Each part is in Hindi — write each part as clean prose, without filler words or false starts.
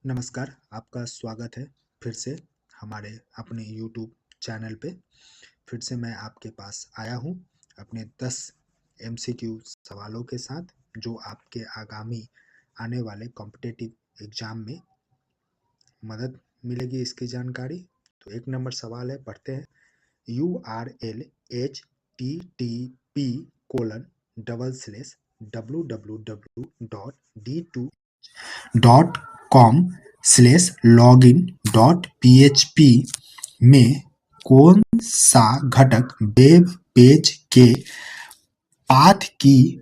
नमस्कार, आपका स्वागत है फिर से हमारे अपने यूट्यूब चैनल पे। फिर से मैं आपके पास आया हूँ अपने 10 एमसीक्यू सवालों के साथ, जो आपके आगामी आने वाले कॉम्पिटिटिव एग्ज़ाम में मदद मिलेगी इसकी जानकारी। तो 1 नंबर सवाल है, पढ़ते हैं। URL http://www.d2h.com/login.php में कौन सा घटक वेब पेज के पाथ की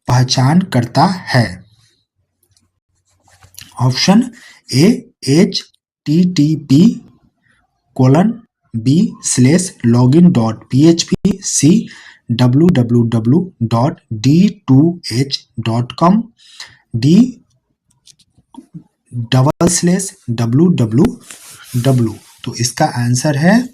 पहचान करता है? Option A http://b/login.php, C www.d2h.com, D www। तो इसका आंसर है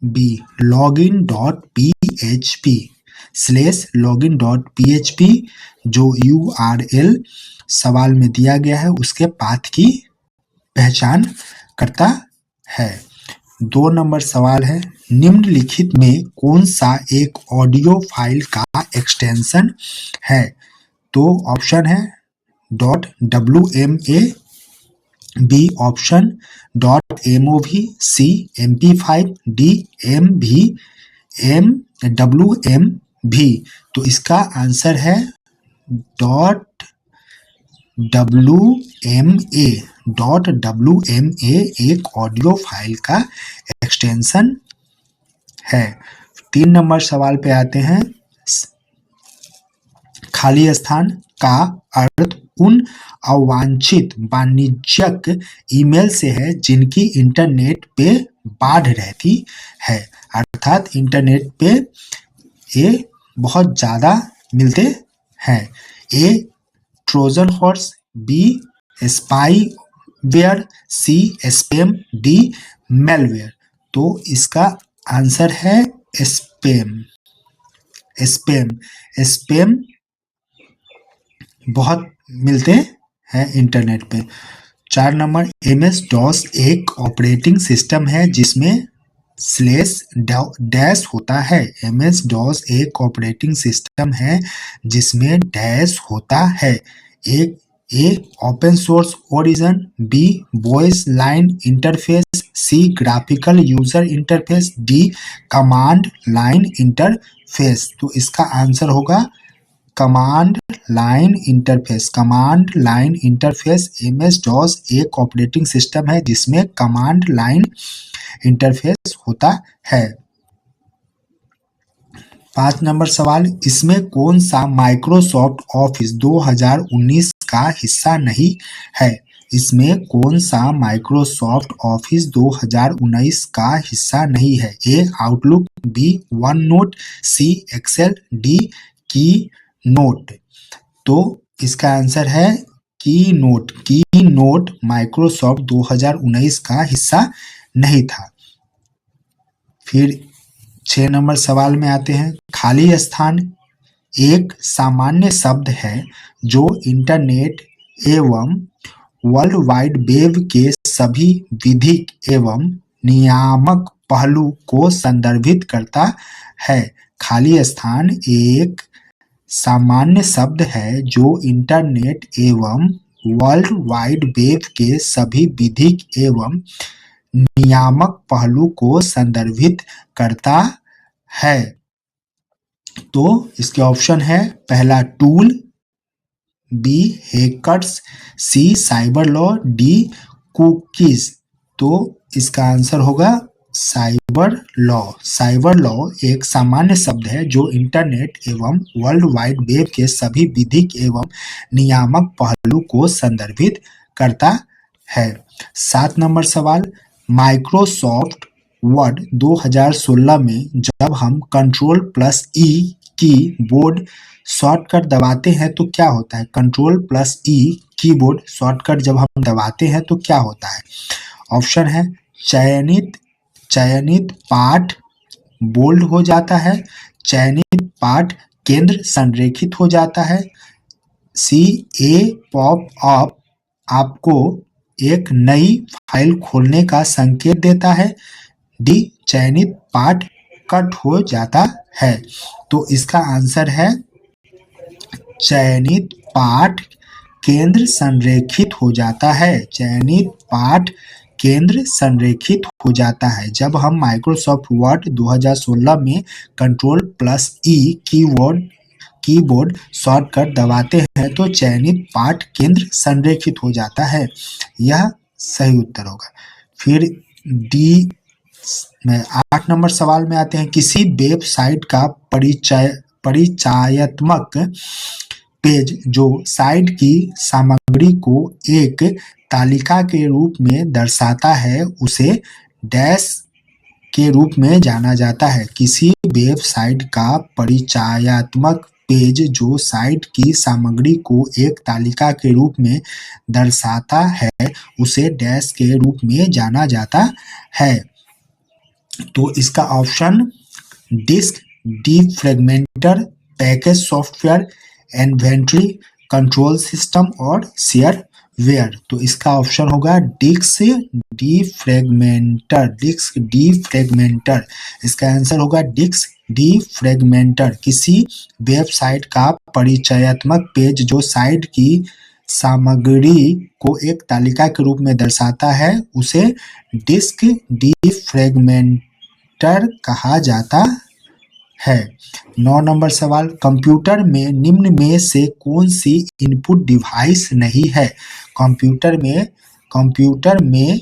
बी, login.php/login.php। जो URL सवाल में दिया गया है उसके पाथ की पहचान करता है। 2 नंबर सवाल है, निम्नलिखित में कौन सा एक ऑडियो फाइल का एक्सटेंशन है? तो ऑप्शन है .wma, बी ऑप्शन .mov, सी mp5, डी wmv। तो इसका आंसर है .wma। .wma एक ऑडियो फाइल का एक्सटेंशन है। 3 नंबर सवाल पे आते हैं। खाली स्थान का अर्थ उन अवांछित वाणिज्यिक ईमेल से है जिनकी इंटरनेट पे बाढ़ रहती है, अर्थात इंटरनेट पे ये बहुत ज़्यादा मिलते हैं। ए ट्रोजन हॉर्स, बी स्पाईवेयर, सी स्पैम, डी मेलवेयर। तो इसका आंसर है स्पैम। स्पैम बहुत मिलते हैं इंटरनेट पे। 4 नंबर, MS-DOS एक ऑपरेटिंग सिस्टम है जिसमें डैश होता है। MS-DOS एक ऑपरेटिंग सिस्टम है जिसमें डैश होता है। A open source origin, B voice line interface, C graphical user interface, D command line interface. तो इसका आंसर होगा command line interface. Command line interface. MS-DOS एक ऑपरेटिंग सिस्टम है जिसमें कमांड लाइन इंटरफेस होता है। 5 नंबर सवाल, इसमें कौन सा माइक्रोसॉफ्ट ऑफिस 2019 का हिस्सा नहीं है? इसमें कौन सा माइक्रोसॉफ्ट ऑफिस 2019 का हिस्सा नहीं है? ए आउटलुक, बी वन नोट, सी एक्सेल, डी की नोट। तो इसका आंसर है की नोट। की नोट माइक्रोसॉफ्ट 2019 का हिस्सा नहीं था। फिर 6 नंबर सवाल में आते हैं। खाली स्थान एक सामान्य शब्द है जो इंटरनेट एवं वर्ल्ड वाइड वेब के सभी विधिक एवं नियामक पहलू को संदर्भित करता है। खाली स्थान एक सामान्य शब्द है जो इंटरनेट एवं वर्ल्ड वाइड वेब के सभी विधिक एवं नियामक पहलू को संदर्भित करता है। तो इसके ऑप्शन है, पहला टूल, बी हैकर्स, सी साइबर लॉ, डी कुकीज। तो इसका आंसर होगा साइबर लॉ। साइबर लॉ एक सामान्य शब्द है जो इंटरनेट एवं वर्ल्ड वाइड वेब के सभी विधिक एवं नियामक पहलू को संदर्भित करता है। 7 नंबर सवाल, माइक्रोसॉफ्ट वर्ड 2016 में जब हम Ctrl+E कीबोर्ड शॉर्टकट दबाते हैं तो क्या होता है? Ctrl+E कीबोर्ड शॉर्टकट जब हम दबाते हैं तो क्या होता है? ऑप्शन है, चयनित पाठ बोल्ड हो जाता है, चयनित पाठ केंद्र संरेखित हो जाता है, सी ए पॉप अप आपको एक नई फाइल खोलने का संकेत देता है। डी, चयनित पाठ कट हो जाता है। तो इसका आंसर है चयनित पाठ केंद्र संरेखित हो जाता है। चयनित पाठ केंद्र संरेखित हो जाता है। जब हम माइक्रोसॉफ्ट वर्ड 2016 में Ctrl+E कीबोर्ड शॉर्टकट दबाते हैं तो चयनित पाठ केंद्र संरेखित हो जाता है। यह सही उत्तर होगा। फिर डी में 8 नंबर सवाल में आते हैं। किसी वेबसाइट का परिचयात्मक पेज जो साइट की सामग्री को एक तालिका के रूप में दर्शाता है उसे डैश के रूप में जाना जाता है। किसी वेबसाइट का परिचयात्मक पेज जो साइट की सामग्री को एक तालिका के रूप में दर्शाता है उसे डैश के रूप में जाना जाता है। तो इसका option disk, defragmenter, package software, inventory control system और शेयरवेयर। तो इसका ऑप्शन होगा डिस्क डिफ्रैगमेंटर। डिस्क डिफ्रैगमेंटर इसका आंसर होगा डिस्क डिफ्रैगमेंटर। किसी वेबसाइट का परिचयात्मक पेज जो साइट की सामग्री को एक तालिका के रूप में दर्शाता है उसे डिस्क डिफ्रैगमेंटर कहा जाता है। 9 नंबर सवाल, कंप्यूटर में निम्न में से कौन सी इनपुट डिवाइस नहीं है? कंप्यूटर में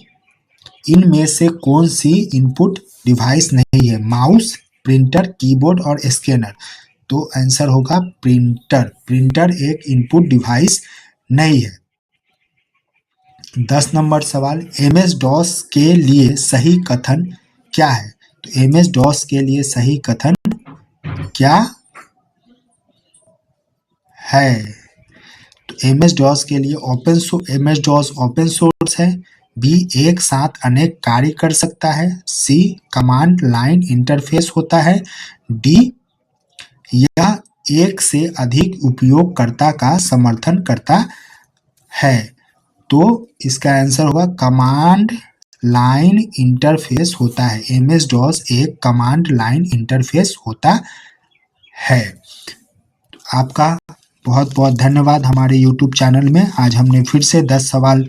इनमें से कौन सी इनपुट डिवाइस नहीं है? माउस, प्रिंटर, कीबोर्ड और स्कैनर। तो आंसर होगा प्रिंटर। प्रिंटर एक इनपुट डिवाइस नहीं है। 10 नंबर सवाल, MS-DOS के लिए सही कथन क्या है? तो MS-DOS के लिए सही कथन क्या है? तो MS-DOS के लिए MS-DOS ओपन सोर्स है। बी, एक साथ अनेक कार्य कर सकता है। सी, कमांड लाइन इंटरफेस होता है। डी, यह एक से अधिक उपयोगकर्ता का समर्थन करता है। तो इसका आंसर होगा कमांड लाइन इंटरफेस होता है। MS-DOS एक कमांड लाइन इंटरफेस होता है। तो आपका बहुत बहुत धन्यवाद हमारे YouTube चैनल में। आज हमने फिर से 10 सवाल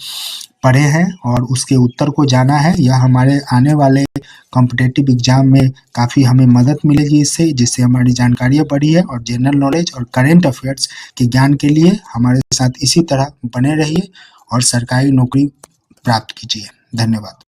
पढ़े हैं और उसके उत्तर को जाना है। यह हमारे आने वाले कॉम्पिटिटिव एग्जाम में काफ़ी हमें मदद मिलेगी इससे, जिससे हमारी जानकारियाँ बढ़ी है। और जनरल नॉलेज और करेंट अफेयर्स के ज्ञान के लिए हमारे साथ इसी तरह बने रहिए और सरकारी नौकरी प्राप्त कीजिए। धन्यवाद।